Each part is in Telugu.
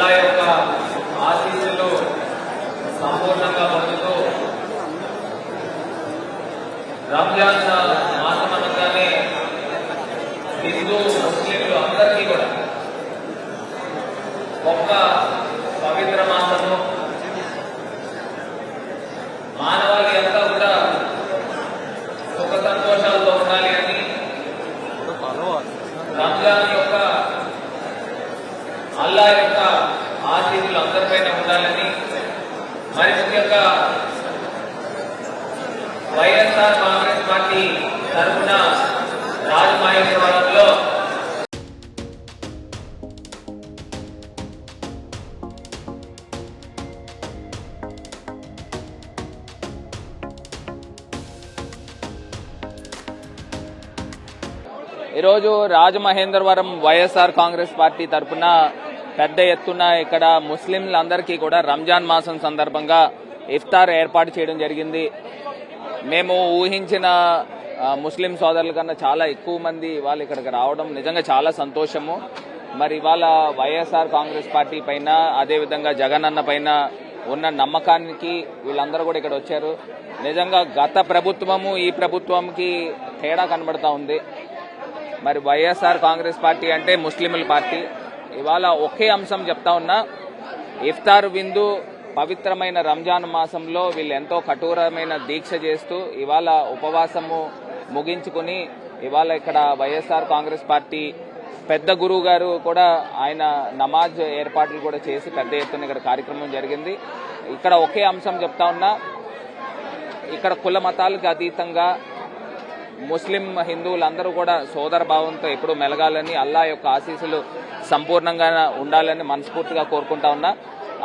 అల్లా యొక్క ఆశీస్సులు సంపూర్ణంగా పొందుతూ రంజాన్ మాసం అనగానే హిందూ ముస్లింలు అందరికీ కూడా గొప్ప పవిత్ర మాసము. మానవాళి అంతా కూడా సుఖ సంతోషాలతో ఉండాలి అని రంజాన్ యొక్క అల్లా యొక్క ఆశీస్సులు అందరిపైన ఉండాలని మరి ముఖ్యంగా వైఎస్ఆర్ కాంగ్రెస్ పార్టీ తరఫున రాజమహేంద్రవరంలో ఈరోజు రాజమహేంద్రవరం వైఎస్ఆర్ కాంగ్రెస్ పార్టీ తరఫున పెద్ద ఎత్తున ఇక్కడ ముస్లింలందరికీ కూడా రంజాన్ మాసం సందర్భంగా ఇఫ్తార్ ఏర్పాటు చేయడం జరిగింది. మేము ఊహించిన ముస్లిం సోదరుల కన్నా చాలా ఎక్కువ మంది ఇవాళ ఇక్కడికి రావడం నిజంగా చాలా సంతోషము. మరి ఇవాళ వైఎస్ఆర్ కాంగ్రెస్ పార్టీ పైన అదేవిధంగా జగన్ అన్న పైన ఉన్న నమ్మకానికి వీళ్ళందరూ కూడా ఇక్కడ వచ్చారు. నిజంగా గత ప్రభుత్వము ఈ ప్రభుత్వంకి తేడా కనబడతా ఉంది. మరి వైఎస్ఆర్ కాంగ్రెస్ పార్టీ అంటే ముస్లింల పార్టీ. ఇవాళ ఒకే అంశం చెప్తా ఉన్నా, ఇఫ్తార్ విందు పవిత్రమైన రంజాన్ మాసంలో వీళ్ళు ఎంతో కఠోరమైన దీక్ష చేస్తూ ఇవాళ ఉపవాసము ముగించుకుని ఇవాళ ఇక్కడ వైఎస్ఆర్ కాంగ్రెస్ పార్టీ పెద్ద గురువు గారు కూడా ఆయన నమాజ్ ఏర్పాట్లు కూడా చేసి పెద్ద ఎత్తున ఇక్కడ కార్యక్రమం జరిగింది. ఇక్కడ ఒకే అంశం చెప్తా ఉన్నా, ఇక్కడ కుల మతాలకు అతీతంగా ముస్లిం హిందువులందరూ కూడా సోదర భావంతో ఎప్పుడూ మెలగాలని, అల్లా యొక్క ఆశీస్సులు సంపూర్ణంగా ఉండాలని మనస్ఫూర్తిగా కోరుకుంటా ఉన్నా.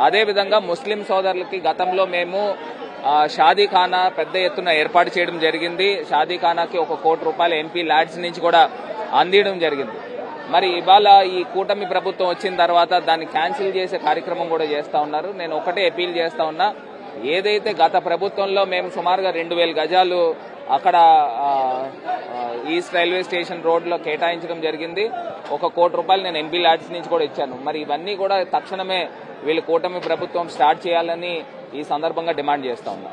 అదేవిధంగా ముస్లిం సోదరులకి గతంలో మేము షాదీఖానా పెద్ద ఎత్తున ఏర్పాటు చేయడం జరిగింది. షాదీఖానాకి ₹1 కోటి ఎంపీ ల్యాడ్స్ నుంచి కూడా అందించడం జరిగింది. మరి ఇవాళ ఈ కూటమి ప్రభుత్వం వచ్చిన తర్వాత దాన్ని క్యాన్సిల్ చేసే కార్యక్రమం కూడా చేస్తా ఉన్నారు. నేను ఒకటే అపీల్ చేస్తా ఉన్నా, ఏదైతే గత ప్రభుత్వంలో మేము సుమారుగా 2000 గజాలు అక్కడ ఈస్ట్ రైల్వే స్టేషన్ రోడ్లో కేటాయించడం జరిగింది. ₹1 కోటి నేను ఎంపీ ల్యాడ్స్ నుంచి కూడా ఇచ్చాను. మరి ఇవన్నీ కూడా తక్షణమే వీళ్ళు కూటమి ప్రభుత్వం స్టార్ట్ చేయాలని ఈ సందర్భంగా డిమాండ్ చేస్తా ఉన్నా.